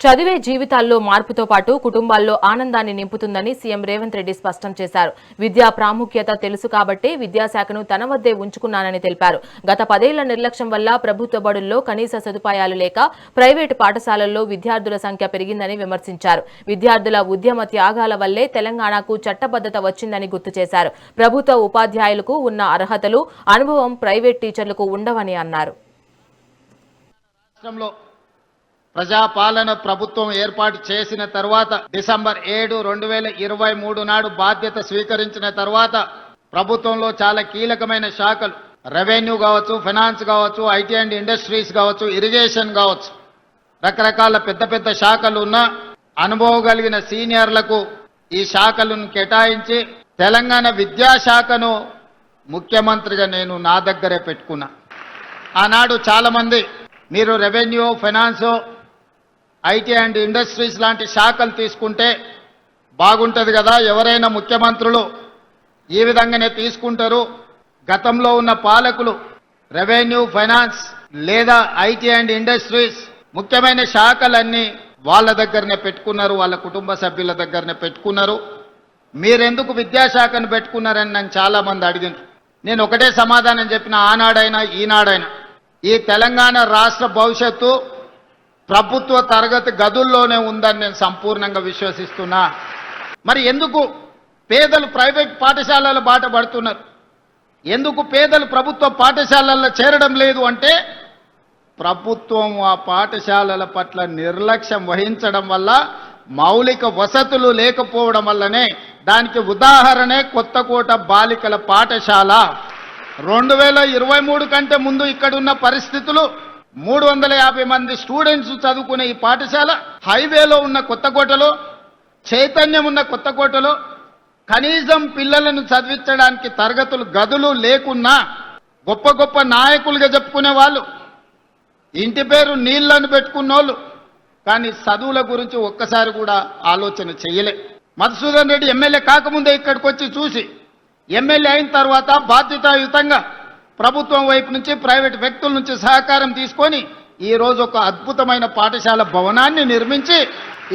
చదివే జీవితాల్లో మార్పుతో పాటు కుటుంబాల్లో ఆనందాన్ని నింపుతుందని సీఎం రేవంత్ రెడ్డి స్పష్టం చేశారు. విద్యా ప్రాముఖ్యత తెలుసు కాబట్టి విద్యాశాఖను తన వద్దే ఉంచుకున్నానని తెలిపారు. గత 10 ఏళ్ల నిర్లక్ష్యం వల్ల ప్రభుత్వ బడుల్లో కనీస సదుపాయాలు లేక ప్రైవేటు పాఠశాలల్లో విద్యార్థుల సంఖ్య పెరిగిందని విమర్శించారు. విద్యార్థుల ఉద్యమ త్యాగాల వల్లే తెలంగాణకు చట్టబద్ధత వచ్చిందని గుర్తు చేశారు. ప్రభుత్వ ఉపాధ్యాయులకు ఉన్న అర్హతలు, అనుభవం ప్రైవేట్ టీచర్లకు ఉండవని అన్నారు. ప్రజాపాలన ప్రభుత్వం ఏర్పాటు చేసిన తర్వాత డిసెంబర్ 7, 2023 నాడు బాధ్యత స్వీకరించిన తర్వాత ప్రభుత్వంలో చాలా కీలకమైన శాఖలు రెవెన్యూ కావచ్చు, ఫైనాన్స్ కావచ్చు, ఐటీ అండ్ ఇండస్ట్రీస్ కావచ్చు, ఇరిగేషన్ కావచ్చు, రకరకాల పెద్ద పెద్ద శాఖలు ఉన్న అనుభవం కలిగిన సీనియర్లకు ఈ శాఖలను కేటాయించి తెలంగాణ విద్యాశాఖను ముఖ్యమంత్రిగా నేను నా దగ్గరే పెట్టుకున్నా. ఆనాడు చాలా మంది మీరు revenue, finance, IT and industries లాంటి శాఖలు తీసుకుంటే బాగుంటుంది కదా, ఎవరైనా ముఖ్యమంత్రులు ఈ విధంగానే తీసుకుంటారు. గతంలో ఉన్న పాలకులు రెవెన్యూ, ఫైనాన్స్ లేదా ఐటీ అండ్ ఇండస్ట్రీస్ ముఖ్యమైన శాఖలన్నీ వాళ్ళ దగ్గరనే పెట్టుకున్నారు, వాళ్ళ కుటుంబ సభ్యుల దగ్గరనే పెట్టుకున్నారు. మీరెందుకు విద్యాశాఖను పెట్టుకున్నారని నన్ను చాలా మంది అడిగారు. నేను ఒకటే సమాధానం చెప్పిన, ఆనాడైనా ఈనాడైనా ఈ తెలంగాణ రాష్ట్ర భవిష్యత్తు ప్రభుత్వ తరగతి గదుల్లోనే ఉందని నేను సంపూర్ణంగా విశ్వసిస్తున్నా. మరి ఎందుకు పేదలు ప్రైవేట్ పాఠశాలల బాట పడుతున్నారు? ఎందుకు పేదలు ప్రభుత్వ పాఠశాలల్లో చేరడం లేదు అంటే ప్రభుత్వం ఆ పాఠశాలల పట్ల నిర్లక్ష్యం వహించడం వల్ల, మౌలిక వసతులు లేకపోవడం వల్లనే. దానికి ఉదాహరణే కొత్తకోట బాలికల పాఠశాల. 2023 కంటే ముందు ఇక్కడున్న పరిస్థితులు 350 మంది స్టూడెంట్స్ చదువుకునే ఈ పాఠశాల హైవేలో ఉన్న కొత్తకోటలో, చైతన్యం ఉన్న కొత్తకోటలో కనీసం పిల్లలను చదివించడానికి తరగతులు గదులు లేకున్నా గొప్ప గొప్ప నాయకులుగా చెప్పుకునే వాళ్ళు, ఇంటి పేరు నీళ్లను పెట్టుకున్నోళ్ళు, కానీ చదువుల గురించి ఒక్కసారి కూడా ఆలోచన చేయలే. మధుసూదన్ రెడ్డి ఎమ్మెల్యే కాకముందే ఇక్కడికి వచ్చి చూసి, ఎమ్మెల్యే అయిన తర్వాత బాధ్యతాయుతంగా ప్రభుత్వం వైపు నుంచి, ప్రైవేట్ వ్యక్తుల నుంచి సహకారం తీసుకొని ఈరోజు ఒక అద్భుతమైన పాఠశాల భవనాన్ని నిర్మించి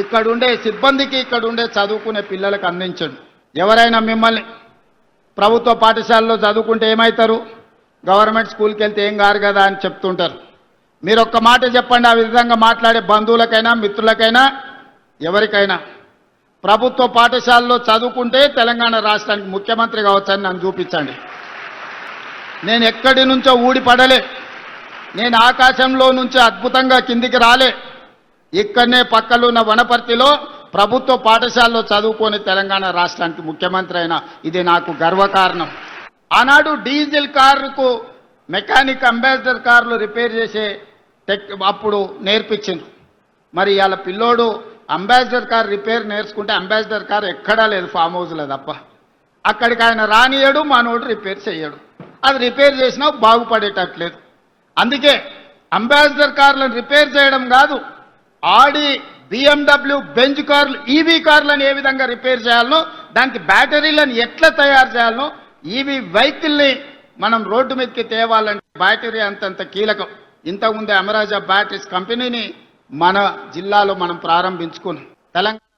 ఇక్కడుండే సిబ్బందికి, ఇక్కడుండే చదువుకునే పిల్లలకు అందించండి. ఎవరైనా మిమ్మల్ని ప్రభుత్వ పాఠశాలలో చదువుకుంటే ఏమవుతారు, గవర్నమెంట్ స్కూల్కి వెళ్తే ఏం కారు కదా అని చెప్తుంటారు. మీరు ఒక్క మాట చెప్పండి, ఆ విధంగా మాట్లాడే బంధువులకైనా, మిత్రులకైనా, ఎవరికైనా ప్రభుత్వ పాఠశాలలో చదువుకుంటే తెలంగాణ రాష్ట్రానికి ముఖ్యమంత్రి కావచ్చని నన్ను చూపించండి. నేను ఎక్కడి నుంచో ఊడిపడలే, నేను ఆకాశంలో నుంచి అద్భుతంగా కిందికి రాలే. ఇక్కడనే పక్కలో ఉన్న వనపర్తిలో ప్రభుత్వ పాఠశాలలో చదువుకొని తెలంగాణ రాష్ట్రానికి ముఖ్యమంత్రి అయినా ఇది నాకు గర్వకారణం. ఆనాడు డీజిల్ కారుకు మెకానిక్ అంబాసిడర్ కార్లు రిపేర్ చేసే అప్పుడు నేర్పించింది. మరి ఇవాళ పిల్లోడు అంబాసిడర్ కార్ రిపేర్ నేర్చుకుంటే అంబాసిడర్ కార్ ఎక్కడా లేదు, ఫామ్ హౌస్లో తప్ప. అక్కడికి ఆయన రానియడు, మనోడు రిపేర్ చేయడు. అది రిపేర్ చేసినా బాగుపడేటట్లేదు. అందుకే అంబాసిడర్ కార్లను రిపేర్ చేయడం కాదు, ఆడి, BMW, బెంజ్ కార్లు, ఈవీ కార్లను ఏ విధంగా రిపేర్ చేయాలనో, దానికి బ్యాటరీలను ఎట్లా తయారు చేయాలనో, ఈవీ వెహికల్ని మనం రోడ్డు మీదకి తేవాలంటే బ్యాటరీ అంతంత కీలకం. ఇంతకుముందే అమరాజా బ్యాటరీస్ కంపెనీని మన జిల్లాలో మనం ప్రారంభించుకున్నాం. తెలంగాణ